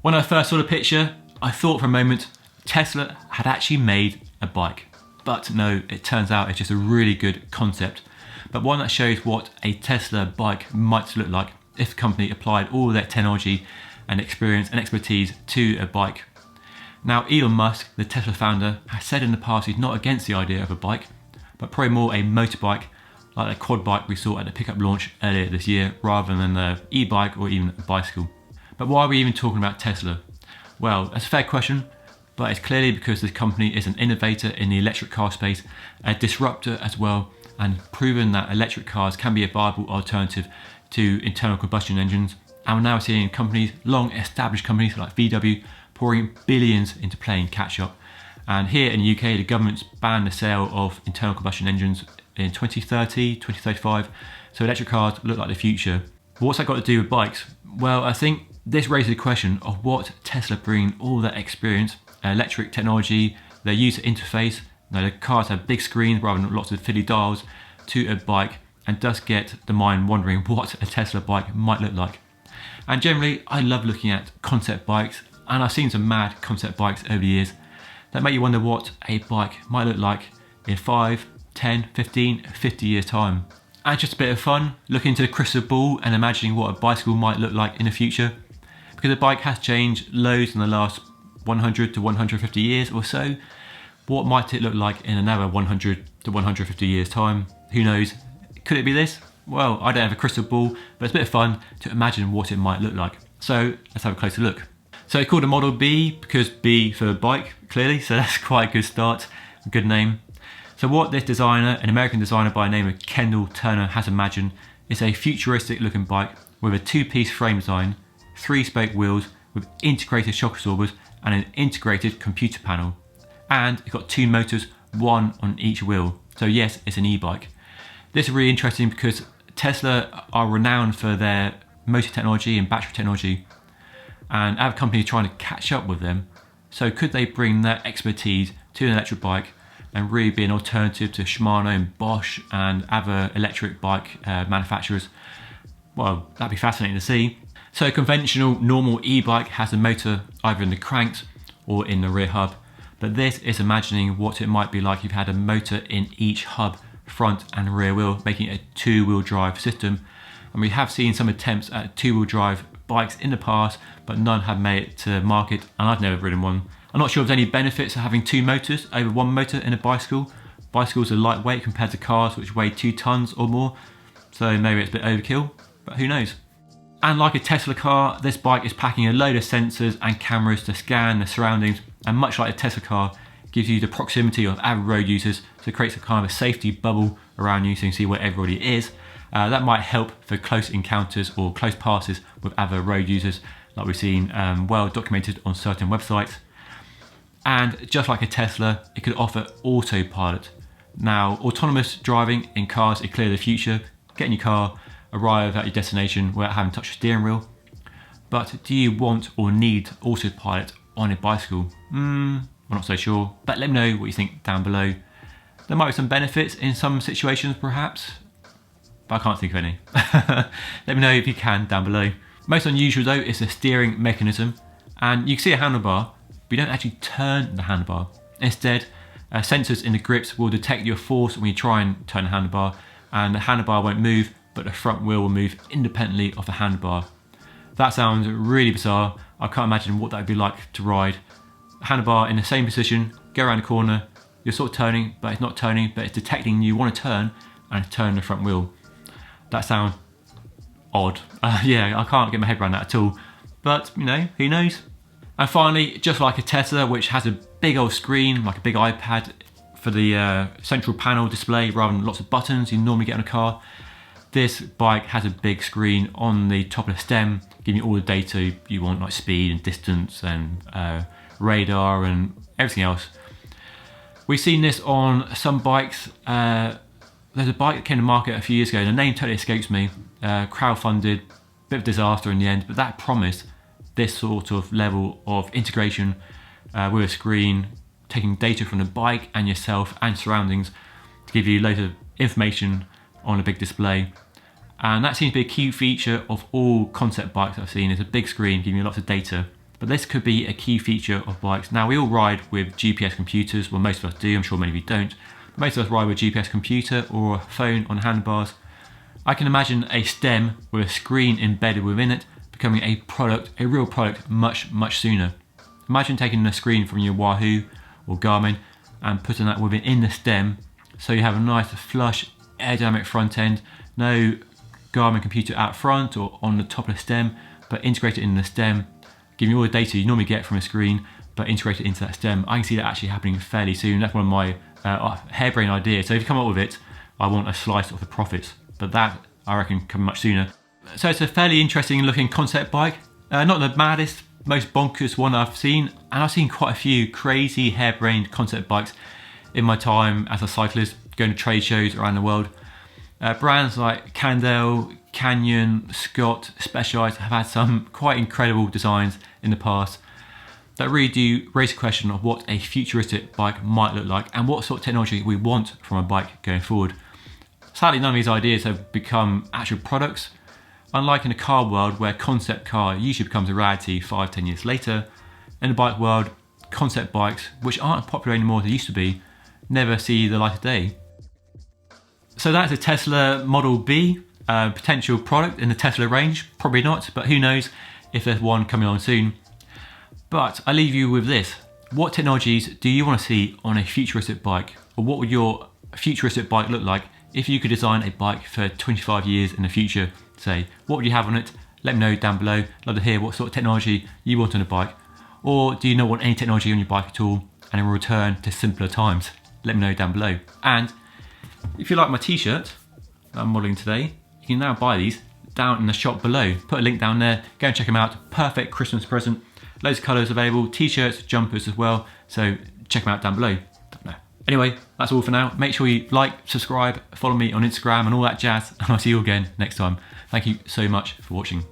When I first saw the picture, I thought for a moment Tesla had actually made a bike. But no, it turns out it's just a really good concept, but one that shows what a Tesla bike might look like if the company applied all their technology and experience and expertise to a bike. Now, Elon Musk, the Tesla founder, has said in the past he's not against the idea of a bike, but probably more a motorbike, like the quad bike we saw at the pickup launch earlier this year, rather than an e-bike or even a bicycle. But why are we even talking about Tesla? Well, that's a fair question, but it's clearly because this company is an innovator in the electric car space, a disruptor as well, and proven that electric cars can be a viable alternative to internal combustion engines. And we're now seeing companies, long established companies like VW, pouring billions into playing catch up. And here in the UK, the government's banned the sale of internal combustion engines in 2030, 2035. So electric cars look like the future. But what's that got to do with bikes? Well, I think this raises the question of what Tesla bring all that experience, electric technology, their user interface. Now, the cars have big screens rather than lots of fiddly dials to a bike, and does get the mind wondering what a Tesla bike might look like. And generally, I love looking at concept bikes, and I've seen some mad concept bikes over the years that make you wonder what a bike might look like in 5, 10, 15, 50 years time. And just a bit of fun, looking into the crystal ball and imagining what a bicycle might look like in the future. Because a bike has changed loads in the last 100 to 150 years or so. What might it look like in another 100 to 150 years time? Who knows? Could it be this? Well, I don't have a crystal ball, but it's a bit of fun to imagine what it might look like. So let's have a closer look. So it's called a Model B because B for bike, clearly, so that's quite a good start, a good name. So what this designer, an American designer by the name of Kendall Turner, has imagined is a futuristic looking bike with a two-piece frame design, 3-spoke wheels with integrated shock absorbers and an integrated computer panel. And it's got 2 motors, one on each wheel. So yes, it's an e-bike. This is really interesting because Tesla are renowned for their motor technology and battery technology, and other companies trying to catch up with them. So could they bring their expertise to an electric bike and really be an alternative to Shimano and Bosch and other electric bike manufacturers? Well, that'd be fascinating to see. So a conventional normal e-bike has a motor either in the cranks or in the rear hub, but this is imagining what it might be like if you had a motor in each hub, front and rear wheel, making it a 2-wheel drive system. And we have seen some attempts at 2-wheel drive bikes in the past, but none have made it to market, and I've never ridden one. I'm not sure if there's any benefits of having 2 motors over 1 motor in a bicycle. Bicycles are lightweight compared to cars which weigh 2 tons or more, so maybe it's a bit overkill, but who knows. And like a Tesla car, this bike is packing a load of sensors and cameras to scan the surroundings, and much like a Tesla car, gives you the proximity of other road users, so it creates a kind of a safety bubble around you so you can see where everybody is. That might help for close encounters or close passes with other road users, like we've seen well documented on certain websites. And just like a Tesla, it could offer autopilot. Now, autonomous driving in cars is clearly the future. Get in your car, arrive at your destination without having to touch the steering wheel. But do you want or need autopilot on a bicycle? I'm not so sure, but let me know what you think down below. There might be some benefits in some situations perhaps, but I can't think of any. Let me know if you can down below. Most unusual though is the steering mechanism, and you can see a handlebar, but you don't actually turn the handlebar. Instead, sensors in the grips will detect your force when you try and turn the handlebar, and the handlebar won't move, but the front wheel will move independently of the handlebar. That sounds really bizarre. I can't imagine what that would be like to ride. Handlebar in the same position, go around the corner, you're sort of turning, but it's not turning, but it's detecting you want to turn, and it's turning the front wheel. That sounds odd. Yeah, I can't get my head around that at all. But, you know, who knows? And finally, just like a Tesla, which has a big old screen, like a big iPad for the central panel display rather than lots of buttons you normally get on a car, this bike has a big screen on the top of the stem, giving you all the data you want, like speed and distance and radar and everything else. We've seen this on some bikes. There's a bike that came to market a few years ago, the name totally escapes me, crowdfunded, bit of a disaster in the end, but that promised this sort of level of integration with a screen, taking data from the bike and yourself and surroundings to give you loads of information on a big display. And that seems to be a key feature of all concept bikes I've seen, is a big screen giving you lots of data. But this could be a key feature of bikes. Now, we all ride with GPS computers. Well, most of us do. I'm sure many of you don't. But most of us ride with a GPS computer or a phone on handlebars. I can imagine a stem with a screen embedded within it becoming a product, a real product, much, much sooner. Imagine taking a screen from your Wahoo or Garmin and putting that within the stem, so you have a nice flush aerodynamic front end, no Garmin computer out front or on the top of the stem, but integrated in the stem, giving you all the data you normally get from a screen, but integrated into that stem. I can see that actually happening fairly soon. That's one of my harebrained ideas. So if you come up with it, I want a slice of the profits, but that I reckon come much sooner. So it's a fairly interesting looking concept bike, not the maddest, most bonkers one I've seen, and I've seen quite a few crazy harebrained concept bikes in my time as a cyclist, going to trade shows around the world. Brands like Cannondale, Canyon, Scott, Specialized have had some quite incredible designs in the past that really do raise the question of what a futuristic bike might look like and what sort of technology we want from a bike going forward. Sadly, none of these ideas have become actual products. Unlike in the car world, where concept car usually becomes a reality 5-10 years later, in the bike world, concept bikes, which aren't popular anymore as they used to be, never see the light of day. So that's a Tesla Model B, potential product in the Tesla range. Probably not, but who knows if there's one coming on soon. But I leave you with this. What technologies do you want to see on a futuristic bike? Or what would your futuristic bike look like if you could design a bike for 25 years in the future? Say, what would you have on it? Let me know down below. Love to hear what sort of technology you want on a bike. Or do you not want any technology on your bike at all and it will return to simpler times? Let me know down below. And if you like my t-shirt that I'm modelling today, you can now buy these down in the shop below. Put a link down there, go and check them out. Perfect Christmas present. Loads of colours available, t-shirts, jumpers as well. So check them out down below. Anyway, that's all for now. Make sure you like, subscribe, follow me on Instagram and all that jazz, and I'll see you again next time. Thank you so much for watching.